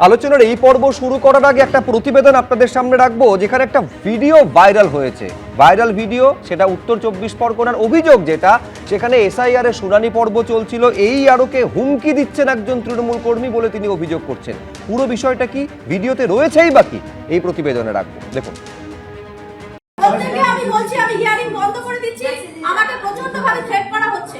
আলোচনার এই পর্ব শুরু করার আগে একটা প্রতিবেদন আপনাদের সামনে রাখবো, যেখানে একটা ভিডিও ভাইরাল হয়েছে। ভাইরাল ভিডিও, সেটা উত্তর 24 পরগনার অভিযোগ যেটা, সেখানে এসআইআর এর শুনানি পর্ব চলছিল। এই আরোকে হুমকি দিচ্ছেন একজন তৃণমূল কর্মী বলে তিনি অভিযোগ করছেন। পুরো বিষয়টা কি, ভিডিওতে রয়েছেই বাকি, এই প্রতিবেদনে রাখবো, দেখুন। আমি বলছি আমি হিয়ারিং বন্ধ করে দিচ্ছি, আমাকে প্রচন্ডভাবে থ্রেট করা হচ্ছে।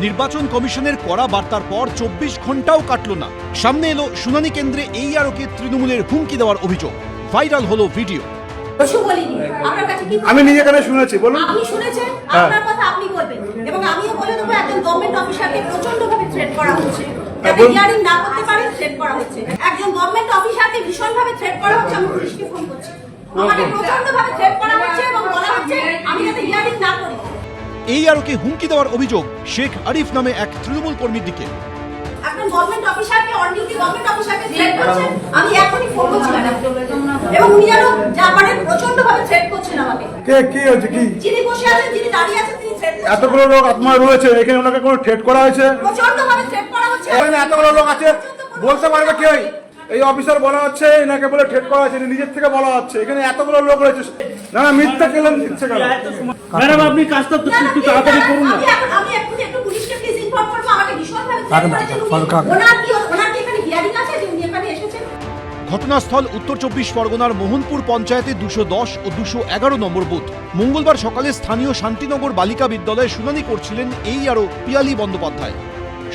নির্বাচন কমিশনের কড়া বার্তার পর 24 ঘন্টাও কাটল না, সামনে এলো শুনানি কেন্দ্রে এই আরোকে তৃণমূলের হুমকি দেওয়ার অভিযোগ। ভাইরাল হলো ভিডিও। আমি নিজে কানে শুনেছি, বলুন। আপনি শুনেছেন, আপনার কথা আপনি বলবেন, এবং আমিও বলে দেবো একজন গভর্নমেন্ট অফিসারকে প্রচন্ডভাবে থ্রেট করা হচ্ছে। হিয়ারিং না করতে পারে থ্রেট করা হচ্ছে। একজন গভর্নমেন্ট অফিসারকে ভীষণভাবে থ্রেট করা হচ্ছে। আমি পুলিশকে ফোন করছি, আমাকে প্রচন্ডভাবে থ্রেট করা হচ্ছে এবং বলা হচ্ছে আমি যাতে হিয়ারিং না করি। এই আরোকে হুমকি দেওয়ার অভিযোগ শেখ আরিফ নামে এক তৃণমূল কর্মীর দিকে। একজন গভর্নমেন্ট অফিসারকে, অনডিউটি গভর্নমেন্ট অফিসারকে থ্রেট করছে। আমি এখনই ফোন করছি এবং উনি আরো যা পারেন প্রচন্ডভাবে থ্রেট করছেন আমাকে। কে হচ্ছে কি? যিনি বসে আছেন, যিনি দাঁড়িয়ে আছেন, তিনি থ্রেট করছেন। এতগুলো লোক আত্মা রয়েছে এখানে, ওনাকে কোনো থ্রেট করা হয়েছে? প্রচন্ডভাবে থ্রেট করা হচ্ছে। এখানে এতগুলো লোক আছে, বলতে পারবে কে? এই অফিসার বলা হচ্ছে এনাকে বলে থ্রেট করা হয়েছে, নিজের থেকে বলা হচ্ছে। এখানে এতগুলো লোক রয়েছে, না না মিথ্যা কেলেন দিচ্ছে কেন? ম্যাডাম আপনি কাজটা একটু তাড়াতাড়ি করুন না। আমি একটু পুলিশকে প্লিজ ইনফর্ম করব। আমাকে ভীষণভাবে থ্রেট করেছেন। ওনার কি এখানে হিয়ারিং আছে যে উনি এখানে এসেছেন? ঘটনাস্থল উত্তর 24 পরগনার মোহনপুর পঞ্চায়েতে 210 ও 211 নম্বর বুথ। মঙ্গলবার সকালে স্থানীয় শান্তিনগর বালিকা বিদ্যালয়ে শুনানি করছিলেন এই আরো পিয়ালি বন্দ্যোপাধ্যায়।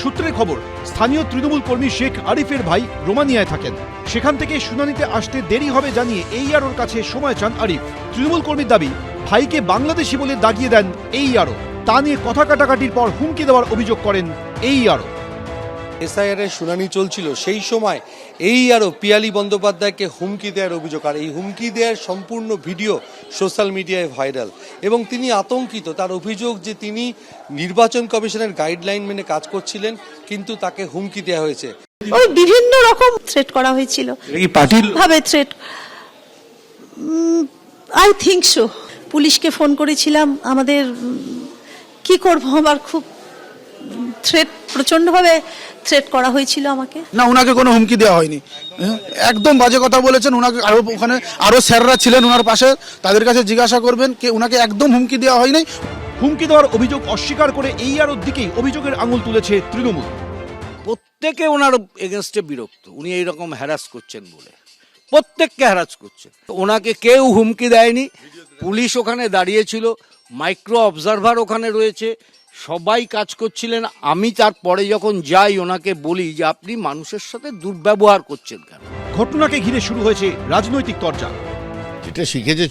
সূত্রের খবর, স্থানীয় তৃণমূল কর্মী শেখ আরিফের ভাই রোমানিয়ায় থাকেন। সেখান থেকে শুনানিতে আসতে দেরি হবে জানিয়ে এই আরোর কাছে সময় চান আরিফ। তৃণমূল কর্মীর দাবি, ভাইকে বাংলাদেশি বলে দাগিয়ে দেন এই আরো। তা নিয়ে কথা কাটাকাটির পর হুমকি দেওয়ার অভিযোগ করেন এই আরো। এসআইআর এর শুনানি চলছিল, সেই সময় এই আরো পিয়ালি বন্দ্যোপাধ্যায়কে হুমকি দেওয়ার অভিযোগ। আর এই হুমকি দেওয়ার সম্পূর্ণ ভিডিও সোশ্যাল মিডিয়ায় ভাইরাল এবং তিনি আতঙ্কিত। তার অভিযোগ যে তিনি নির্বাচন কমিশনের গাইডলাইন মেনে কাজ করছিলেন, কিন্তু তাকে হুমকি দেওয়া হয়েছে। ওই বিভিন্ন রকম থ্রেট করা হয়েছিল। এই পার্টির ভাবে থ্রেট, আই থিংক সো। পুলিশকে ফোন করেছিলাম। আমাদের কি করব, আমার খুব থ্রেট, প্রচন্ডভাবে থ্রেট করা হয়েছিল আমাকে। না, ওনাকে কোনো হুমকি দেওয়া হয়নি, একদম বাজে কথা বলেছেন। ওনাকে আরো ওখানে আরো স্যাররা ছিলেন ওনার পাশে, তাদের কাছে জিজ্ঞাসা করবেন কে, ওনাকে একদম হুমকি দেওয়া হয়নি। হুমকি দেওয়ার অভিযোগ অস্বীকার করে এই আরোর দিকেই অভিযোগের আঙুল তুলেছে তৃণমূল। প্রত্যেকে ওনার এগেনস্টে বিরক্ত, উনি এইরকম হ্যারাস করছেন বলে প্রত্যেককে হ্যারাস করছেন। ওনাকে কেউ হুমকি দেয়নি, পুলিশ ওখানে দাঁড়িয়েছিল, মাইক্রো অবজারভার ওখানে রয়েছে, সবাই কাজ করছিলেন। আমি তারপরে যখন যাই ওনাকে বলি যে আপনি মানুষের সাথে দুর্ব্যবহার করছেন কেন। ঘটনাকে ঘিরে শুরু হয়েছে রাজনৈতিক তরজা। যেটা শিখেছে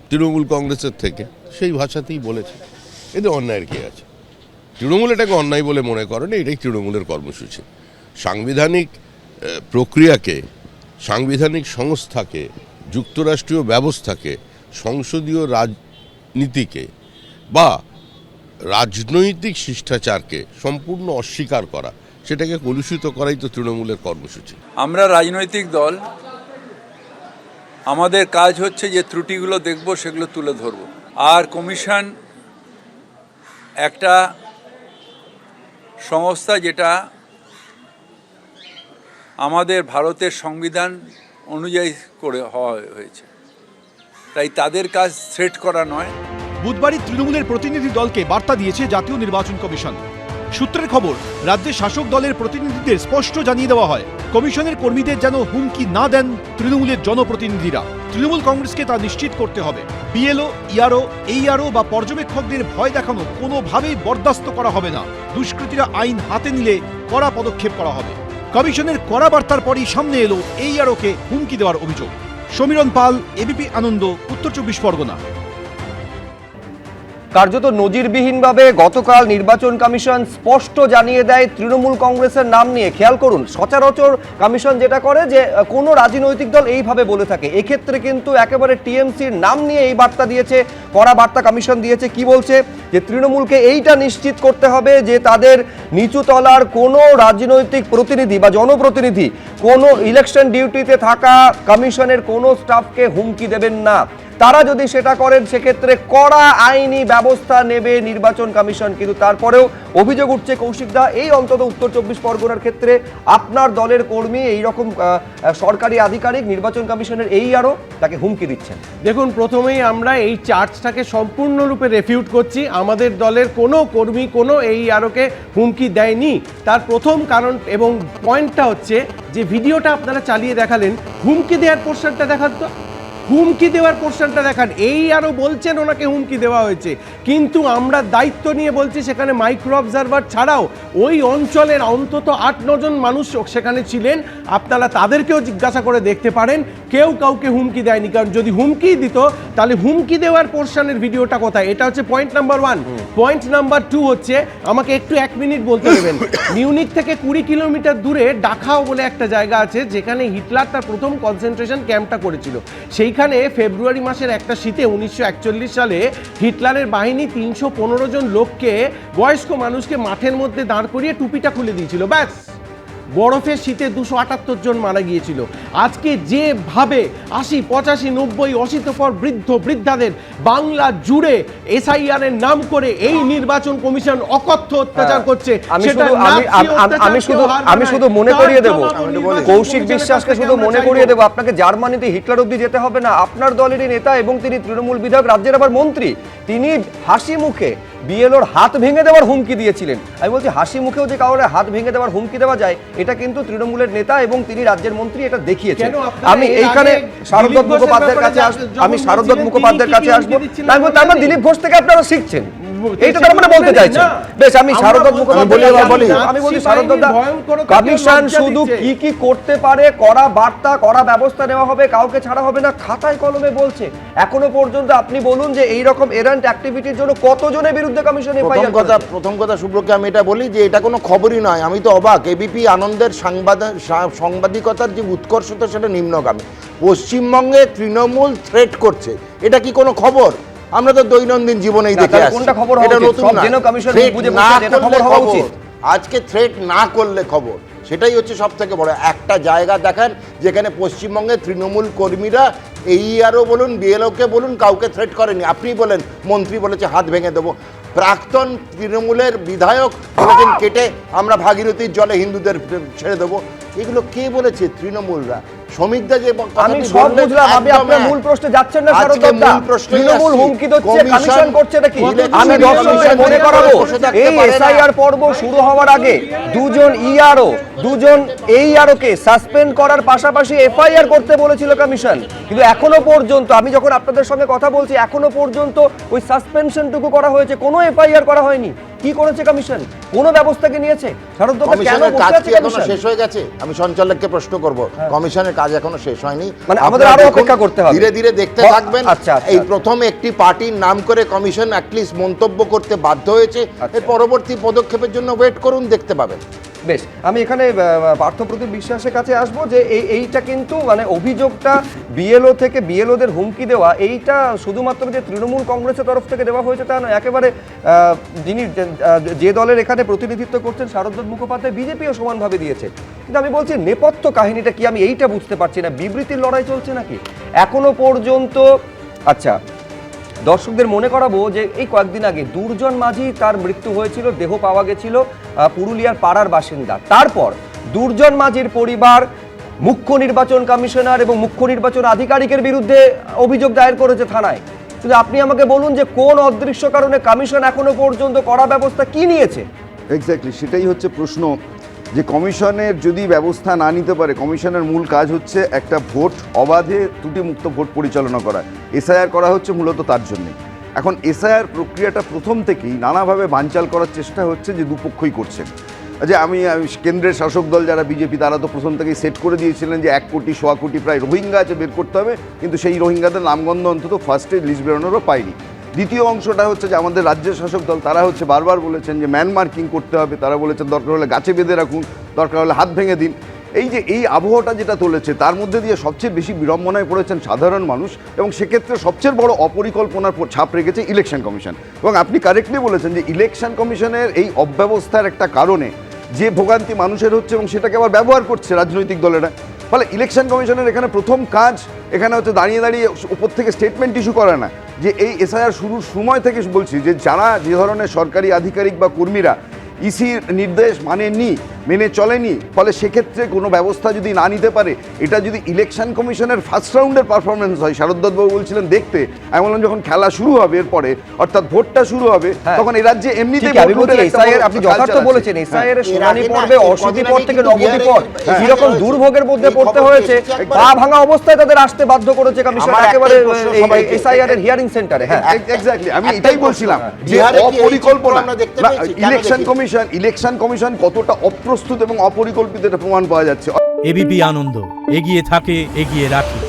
তৃণমূল কংগ্রেসের থেকে সেই ভাষাতেই বলেছে। এতে অন্যায়ের কে আছে? তৃণমূল এটাকে অন্যায় বলে মনে করেন, এটাই তৃণমূলের কর্মসূচি। সাংবিধানিক প্রক্রিয়াকে, সাংবিধানিক সংস্থাকে, যুক্তরাষ্ট্রীয় ব্যবস্থাকে, সংসদীয় রাজনীতিকে বা রাজনৈতিক শিষ্টাচারকে সম্পূর্ণ অস্বীকার করা, সেটাকে কলুষিত করাই তো তৃণমূলের কর্মসূচি। আমরা রাজনৈতিক দল, আমাদের কাজ হচ্ছে যে ত্রুটিগুলো দেখব, সেগুলো তুলে ধরব। আর কমিশন একটা সংস্থা যেটা আমাদের ভারতের সংবিধান অনুযায়ী করে হওয়া হয়েছে, তাই তাদের কাজ থ্রেট করা নয়। বুধবারই তৃণমূলের প্রতিনিধি দলকে বার্তা দিয়েছে জাতীয় নির্বাচন কমিশন। সূত্রের খবর, রাজ্যে শাসক দলের প্রতিনিধিদের স্পষ্ট জানিয়ে দেওয়া হয়, কমিশনের কর্মীদের যেন হুমকি না দেন তৃণমূলের জনপ্রতিনিধিরা। তৃণমূল কংগ্রেসকে তা নিশ্চিত করতে হবে। বিএলও, ইআরও, এই আরও বা পর্যবেক্ষকদের ভয় দেখানো কোনোভাবেই বরদাস্ত করা হবে না। দুষ্কৃতীরা আইন হাতে নিলে কড়া পদক্ষেপ করা হবে। কমিশনের কড়া বার্তার পরই সামনে এলো এই আরোকে হুমকি দেওয়ার অভিযোগ। সমীরণ পাল, এবিপি আনন্দ, উত্তর 24 পরগনা। কার্যত নজিরবিহীনভাবে গতকাল নির্বাচন কমিশন স্পষ্ট জানিয়ে দেয় তৃণমূল কংগ্রেসের নাম নিয়ে। খেয়াল করুন, সচরাচর কমিশন যেটা করে যে কোনো রাজনৈতিক দল এইভাবে বলে থাকে, এক্ষেত্রে কিন্তু একেবারে টিএমসির নাম নিয়ে এই বার্তা দিয়েছে, কড়া বার্তা কমিশন দিয়েছে। কি বলছে? যে তৃণমূলকে এইটা নিশ্চিত করতে হবে যে তাদের নিচু তলার কোনো রাজনৈতিক প্রতিনিধি বা জনপ্রতিনিধি কোনো ইলেকশন ডিউটিতে থাকা কমিশনের কোনো স্টাফকে হুমকি দেবেন না। তারা যদি সেটা করেন সেক্ষেত্রে কড়া আইনি ব্যবস্থা নেবে নির্বাচন কমিশন। কিন্তু তারপরেও অভিযোগ উঠছে কৌশিকদা, এই অন্তত উত্তর 24 পরগনার ক্ষেত্রে আপনার দলের কর্মী এইরকম সরকারি আধিকারিক নির্বাচন কমিশনের আরও তাকে হুমকি দিচ্ছেন। দেখুন, প্রথমেই আমরা এই চার্জটাকে সম্পূর্ণরূপে রেফিউট করছি। আমাদের দলের কোনো কর্মী কোনো আরোকে হুমকি দেয়নি। তার প্রথম কারণ এবং পয়েন্টটা হচ্ছে যে ভিডিওটা আপনারা চালিয়ে দেখালেন, হুমকি দেওয়ার পোর্শনটা দেখান তো, হুমকি দেওয়ার পোর্শনটা দেখান। আরও বলছেন ওনাকে হুমকি দেওয়া হয়েছে, কিন্তু আমরা দায়িত্ব নিয়ে বলছি সেখানে মাইক্রো অবজারভার ছাড়াও ওই অঞ্চলের অন্তত 8-9 জন মানুষ সেখানে ছিলেন, আপনারা তাদেরকেও জিজ্ঞাসা করে দেখতে পারেন, কেউ কাউকে হুমকি দেয়নি। কারণ যদি হুমকি দিত তাহলে হুমকি দেওয়ার পোর্শনের ভিডিওটা কোথায়? এটা হচ্ছে পয়েন্ট নাম্বার 1। পয়েন্ট নাম্বার 2 হচ্ছে, আমাকে একটু 1 মিনিট বলতে দেবেন। মিউনিক থেকে 20 কিলোমিটার দূরে ডাখাও বলে একটা জায়গা আছে যেখানে হিটলার তার প্রথম কনসেন্ট্রেশন ক্যাম্পটা করেছিল। সেইখানে ফেব্রুয়ারি মাসের একটা শীতে 1941 সালে হিটলারের বাহিনী 315 জন লোককে, বয়স্ক মানুষকে মাঠের মধ্যে দাঁড় করিয়ে টুপিটা খুলে দিয়েছিল, ব্যাস। বরফের শীতে 278 জন মারা গিয়েছিল। আজকে যেভাবে 80, 85, 90, 80 পর বৃদ্ধ বৃদ্ধাদের বাংলা জুড়ে SIR এর নাম করে এই নির্বাচন কমিশন অকথ্য অত্যাচার করছে, আমি শুধু মনে করিয়ে দেব, কৌশিক বিশ্বাসকে শুধু মনে করিয়ে দেব, আপনাকে জার্মানিতে হিটলার অব্দি যেতে হবে না। আপনার দলেরই নেতা এবং তিনি তৃণমূল বিধায়ক, রাজ্যের আবার মন্ত্রী, তিনি হাসি মুখে বিএলওর হাত ভেঙে দেওয়ার হুমকি দিয়েছিলেন। আমি বলছি, হাসি মুখেও যে কাউরে হাত ভেঙে দেওয়ার হুমকি দেওয়া যায়, এটা কিন্তু তৃণমূলের নেতা এবং তিনি রাজ্যের মন্ত্রী এটা দেখিয়েছেন। আমি এইখানে শারদত্ত মুখোপাধ্যায়ের কাছে আসবো, তার মানে দিলীপ ঘোষ থেকে আপনারা শিখছেন, এইটা তার মানে বলতে চাইছেন। বেশ, আমি শারদত্ত মুখোপাধ্যায় আমি বলি, শারদত্ত কমিশন শুধু কি কি করতে পারে, কড়া বার্তা, কড়া ব্যবস্থা নেওয়া হবে, কাউকে ছাড়া হবে না, খাতায় কলমে বলছে। এখনো পর্যন্ত আপনি বলুন যে এই রকম এরান্ট অ্যাক্টিভিটির জন্য কতজনের বিরুদ্ধে কমিশন এফআইআর করেছে? প্রথম কথা শুভ্রকে আমি এটা বলি যে এটা কোনো খবরই নয়। আমি তো অবাক, এবিপি আনন্দের সাংবাদিকতার যে উৎকর্ষতা সেটা নিম্নগামী। পশ্চিমবঙ্গে তৃণমূল থ্রেট করছে, এটা কি কোনো খবর? আমরা তো দৈনন্দিন জীবনেই দেখে আসছি, এটা নতুন না। আজকে থ্রেট না করলে খবর, সেটাই হচ্ছে সব থেকে বড়। একটা জায়গা দেখান যেখানে পশ্চিমবঙ্গে তৃণমূল কর্মীরা আরও বলুন, বিএলওকে বলুন, কাউকে থ্রেট করেনি। আপনি বলেন মন্ত্রী বলেছে হাত ভেঙে দেবো, প্রাক্তন তৃণমূলের বিধায়ক বলেছেন কেটে আমরা ভাগীরথীর জলে হিন্দুদের ছেড়ে দেবো। এগুলো কে বলেছে? তৃণমূলরা। শ্রমিকদা যে আমি সব বুঝলাম, আপনি আপনার মূল প্রশ্নে যাচ্ছেন না শারদত্তা। তৃণমূল হুমকি দিচ্ছে, কমিশন করছে নাকি? আমি দর্শকদের মনে করাবো, এই এসআইআর পর্ব শুরু হওয়ার আগে 2 জন দুজন আরওকে সাসপেন্ড করার পাশাপাশি এফআইআর করতে বলেছিল কমিশন। কিন্তু এখনো পর্যন্ত, আমি যখন আপনাদের সঙ্গে কথা বলছি, এখনো পর্যন্ত ওই সাসপেনশনটুকু করা হয়েছে, কোনো এফআইআর করা হয়নি। কি করেছে কমিশন? কোন ব্যবস্থা কি নিয়েছে? শারদত্তা কেন বসে আছে কমিশন? শেষ হয়ে গেছে? আমি সঞ্চালককে প্রশ্ন করব, কমিশনের কাজ এখনো শেষ হয়নি, মানে আমাদের আরো অপেক্ষা করতে হবে। ধীরে ধীরে দেখতে থাকবেন। এই প্রথম একটি পার্টির নাম করে কমিশন অ্যাটলিস্ট মন্তব্য করতে বাধ্য হয়েছে, এর পরবর্তী পদক্ষেপের জন্য ওয়েট করুন, দেখতে পাবেন। বেশ, আমি এখানে পার্থপ্রতিম বিশ্বাসের কাছে আসবো যে এইটা কিন্তু মানে অভিযোগটা বিএলও থেকে, বিএলওদের হুমকি দেওয়া, এইটা শুধুমাত্র যে তৃণমূল কংগ্রেসের তরফ থেকে দেওয়া হয়েছে তা নয়, একেবারে যিনি যে দলের এখানে প্রতিনিধিত্ব করছেন শারদত্ত মুখোপাধ্যায়, বিজেপিও সমানভাবে দিয়েছে। কিন্তু আমি বলছি নেপথ্য কাহিনীটা কি, আমি এইটা বুঝতে পারছি না। বিবৃতির লড়াই চলছে নাকি এখনো পর্যন্ত? আচ্ছা, দর্শকদের মনে করাবো যে এই কয়েকদিন আগে দুর্জন মাঝি, তার মৃত্যু হয়েছিল, দেহ পাওয়া গেছিল পুরুলিয়ার পাড়ার বাসিন্দা। তারপর দুর্জন মাঝির পরিবার মুখ্য নির্বাচন কমিশনার এবং মুখ্য নির্বাচন আধিকারিকের বিরুদ্ধে অভিযোগ দায়ের করেছে থানায়। কিন্তু আপনি আমাকে বলুন যে কোন অদৃশ্য কারণে কমিশন এখনো পর্যন্ত কড়া ব্যবস্থা কি নিয়েছে? এক্স্যাক্টলি সেটাই হচ্ছে প্রশ্ন, যে কমিশনের যদি ব্যবস্থা না নিতে পারে। কমিশনের মূল কাজ হচ্ছে একটা ভোট অবাধে ত্রুটিমুক্ত ভোট পরিচালনা করা। এসআইআর করা হচ্ছে মূলত তার জন্যে। এখন এসআইআর প্রক্রিয়াটা প্রথম থেকেই নানাভাবে বানচাল করার চেষ্টা হচ্ছে, যে দুপক্ষই করছেন। যে আমি কেন্দ্রের শাসক দল যারা বিজেপি, তারা তো প্রথম থেকেই সেট করে দিয়েছিলেন যে 1 কোটি 1.25 কোটি প্রায় রোহিঙ্গা আছে, বের করতে হবে, কিন্তু সেই রোহিঙ্গাদের নামগন্ধ অন্তত ফার্স্টে লিস্ট বেরোনোরও পায়নি। দ্বিতীয় অংশটা হচ্ছে যে আমাদের রাজ্যের শাসক দল, তারা হচ্ছে বারবার বলেছেন যে ম্যান মার্কিং করতে হবে, তারা বলেছেন দরকার হলে গাছে বেঁধে রাখুন, দরকার হলে হাত ভেঙে দিন। এই যে এই আবহাওয়াটা যেটা চলেছে, তার মধ্যে দিয়ে সবচেয়ে বেশি বিড়ম্বনায় পড়েছেন সাধারণ মানুষ, এবং সেক্ষেত্রে সবচেয়ে বড় অপরিকল্পনার ছাপ রেখেছে ইলেকশন কমিশন। এবং আপনি কারেক্টলি বলেছেন যে ইলেকশন কমিশনের এই অব্যবস্থার একটা কারণে যে ভোগান্তি মানুষের হচ্ছে, এবং সেটাকে আবার ব্যবহার করছে রাজনৈতিক দলেরা। ফলে ইলেকশন কমিশনের এখানে প্রথম কাজ এখানে হচ্ছে দাঁড়িয়ে দাঁড়িয়ে উপর থেকে স্টেটমেন্ট ইস্যু করা না, যে এই এসআইআর শুরুর সময় থেকে বলছি যে যারা যে ধরনের সরকারি আধিকারিক বা কর্মীরা ইসির নির্দেশ মেনে চলেনি, ফলে সেক্ষেত্রে কোনো ব্যবস্থা যদি না নিতে পারে, এটা যদি ইলেকশন কমিশনের ফার্স্ট রাউন্ডের পারফরমেন্স হয়, শারদবাবু বলছিলেন দেখতে, আমি বললাম যখন খেলা শুরু হবে এরপরে, অর্থাৎ ভোটটা শুরু হবে, তখন এই রাজ্যে এমনিতেই আমি বলছি এসআইআর, আপনি যথার্থ বলেছেন, এসআইআর এর শুনানি পর্বে অষ্টী পর থেকে নবমী পর কিরকম দুর্ভোগের মধ্যে পড়তে হয়েছে, পা ভাঙা অবস্থায় তাদের আসতে বাধ্য করেছে কমিশন একেবারে এসআইআর এর হিয়ারিং সেন্টারে। হ্যাঁ এক্স্যাক্টলি, আমি এটাই বলছিলাম যে অপরিকল্পনা, ইলেকশন কমিশন কতটা অপ্রস্তুত এবং অপরিকল্পিত এটা প্রমাণ পাওয়া যাচ্ছে। এবিপি আনন্দ, এগিয়ে থাকে, এগিয়ে রাখে।